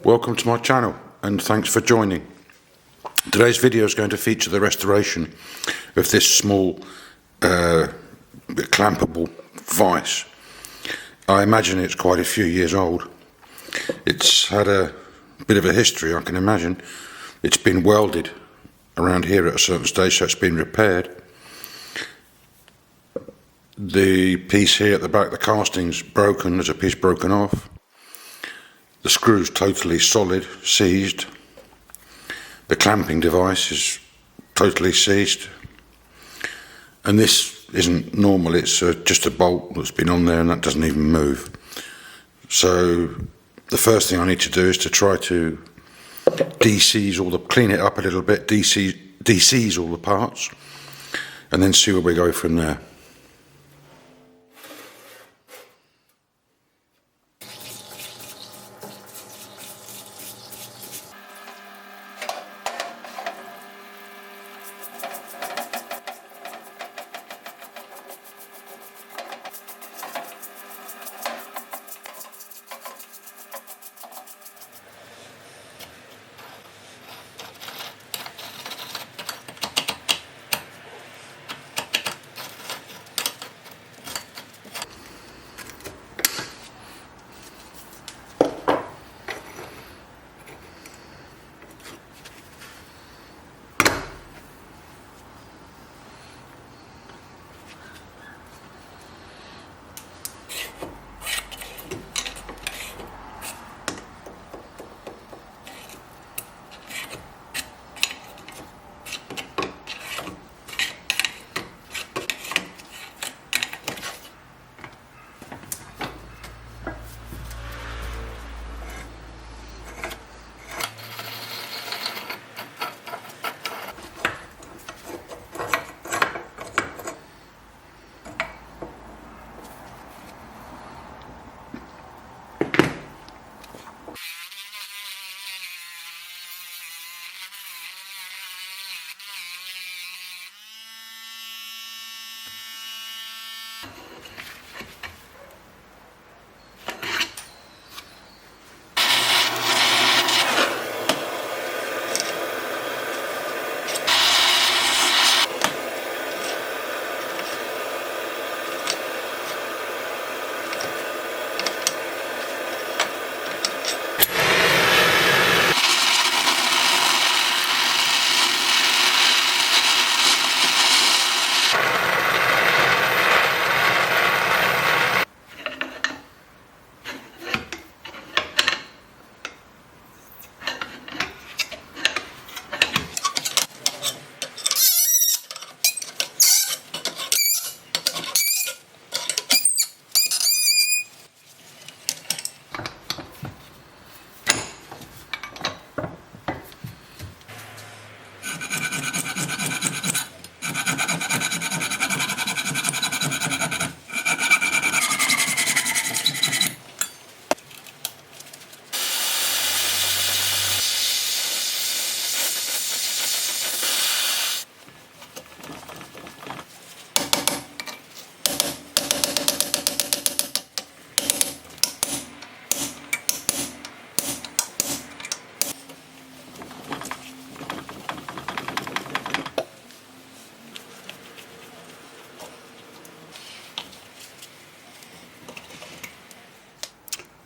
Welcome to my channel and thanks for joining. Today's video is going to feature the restoration of this small clampable vise. I imagine it's quite a few years old. It's had a bit of a history, I can imagine. It's been welded around here at a certain stage, so it's been repaired. The piece here at the back, the casting's broken, there's a piece broken off. The screw's totally solid, seized. The clamping device is totally seized. And this isn't normal, it's just a bolt that's been on there and that doesn't even move. So the first thing I need to do is to try to clean it up a little bit, de-seize all the parts, and then see where we go from there.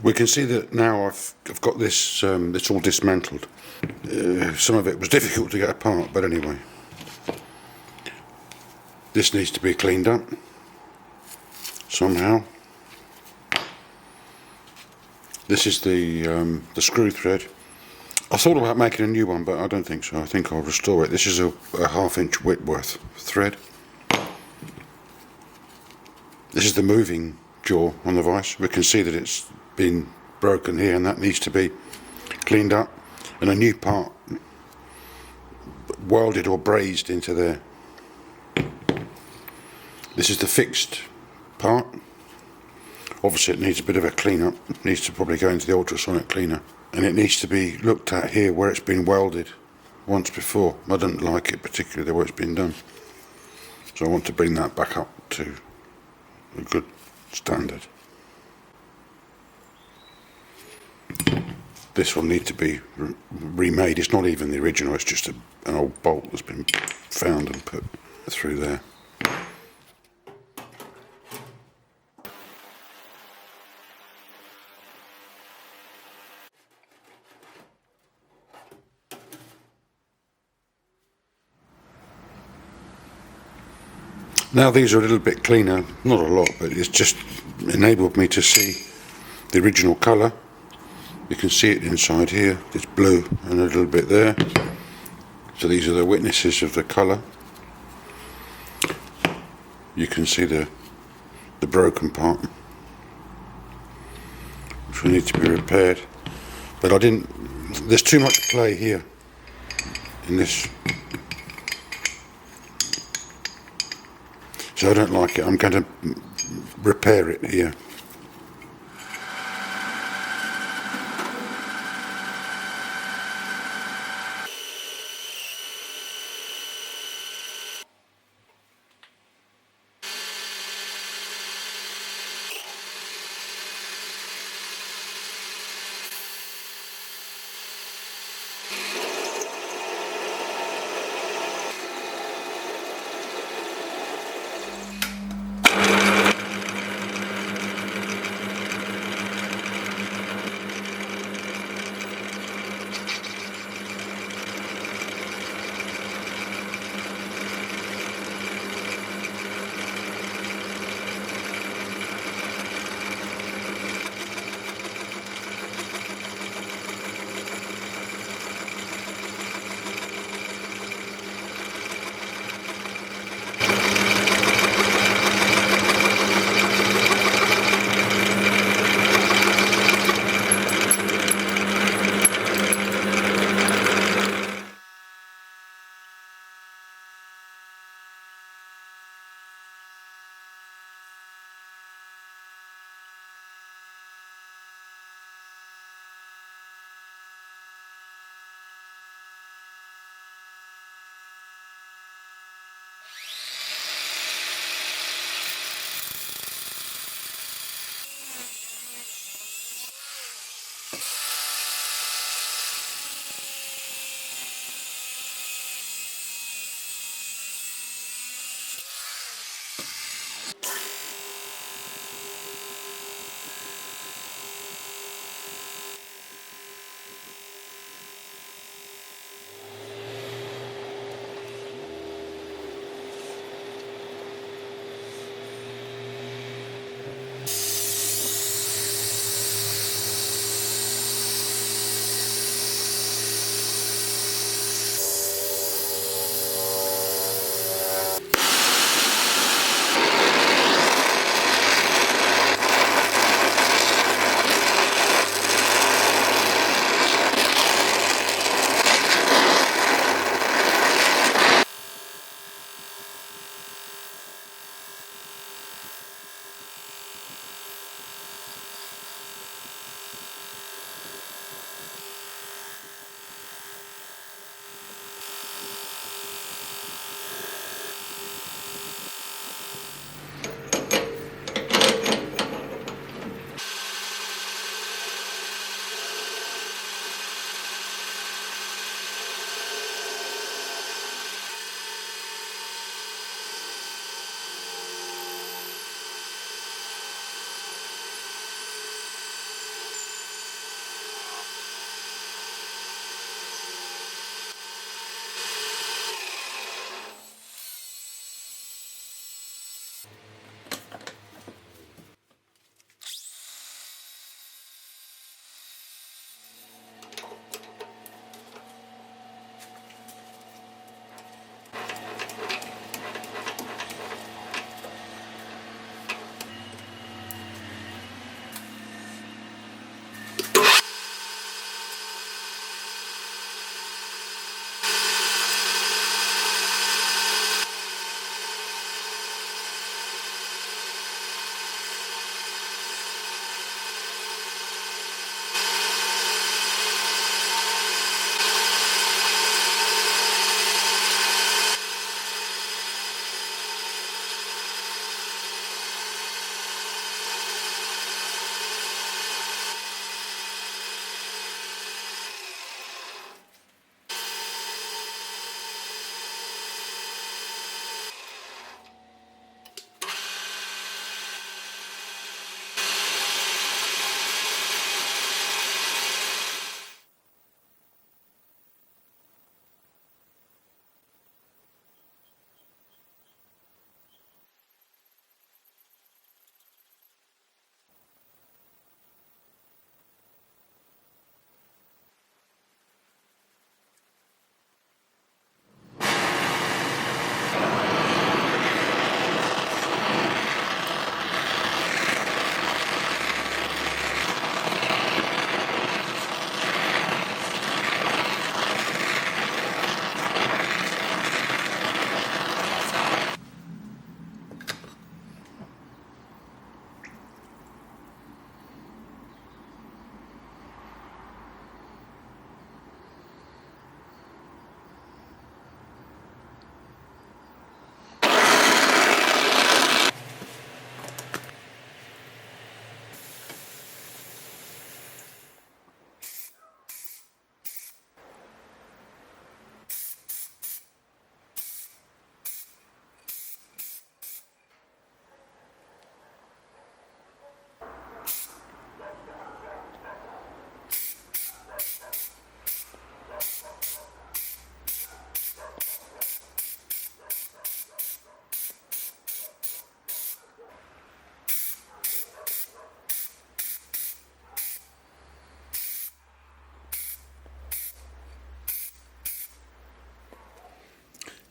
We can see that now I've got this, it's all dismantled. Some of it was difficult to get apart, but anyway. This needs to be cleaned up somehow. This is the screw thread. I thought about making a new one, but I don't think so. I think I'll restore it. This is a 1/2 inch Whitworth thread. This is the moving jaw on the vise. We can see that it's been broken here and that needs to be cleaned up, and a new part welded or brazed into there. This is the fixed part. Obviously it needs a bit of a clean up. It needs to probably go into the ultrasonic cleaner, and it needs to be looked at here where it's been welded once before. I don't like it particularly the way it's been done, so I want to bring that back up to a good standard. This will need to be remade. It's not even the original, it's just an old bolt that's been found and put through there. Now these are a little bit cleaner, not a lot, but it's just enabled me to see the original colour. You can see it inside here, it's blue and a little bit there. So these are the witnesses of the colour. You can see the broken part, which will need to be repaired. But there's too much play here in this. So I don't like it. I'm going to repair it here.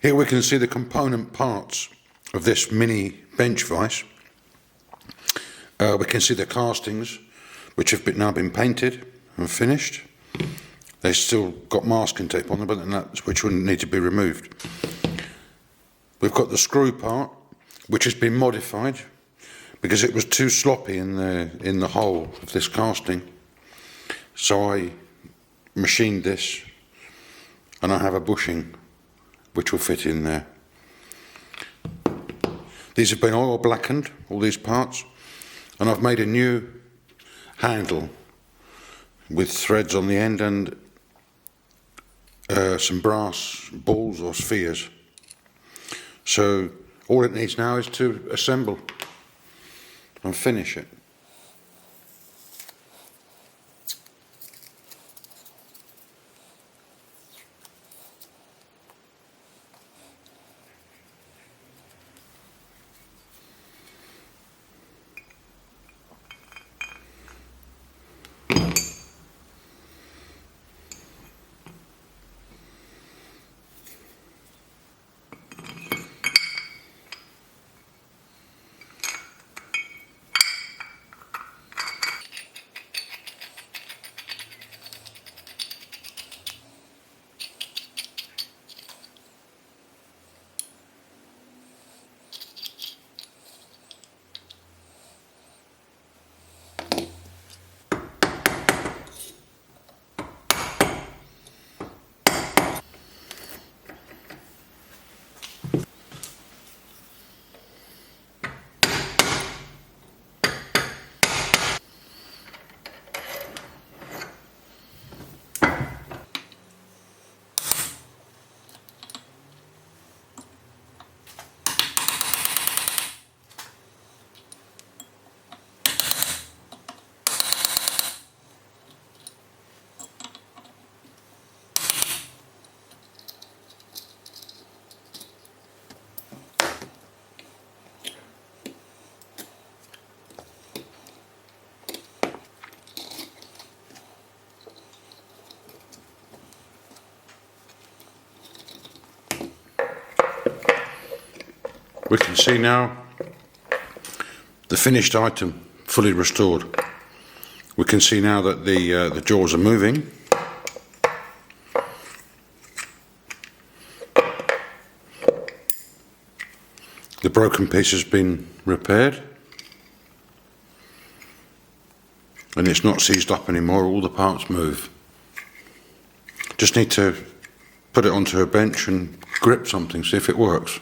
Here we can see the component parts of this mini bench vise. We can see the castings, which have now been painted and finished. They've still got masking tape on them, but which wouldn't need to be removed. We've got the screw part, which has been modified because it was too sloppy in the hole of this casting. So I machined this, and I have a bushing which will fit in there. These have been oil blackened, all these parts, and I've made a new handle with threads on the end and some brass balls or spheres. So all it needs now is to assemble and finish it. We can see now the finished item fully restored. We can see now that the jaws are moving. The broken piece has been repaired and it's not seized up anymore, all the parts move. Just need to put it onto a bench and grip something, see if it works.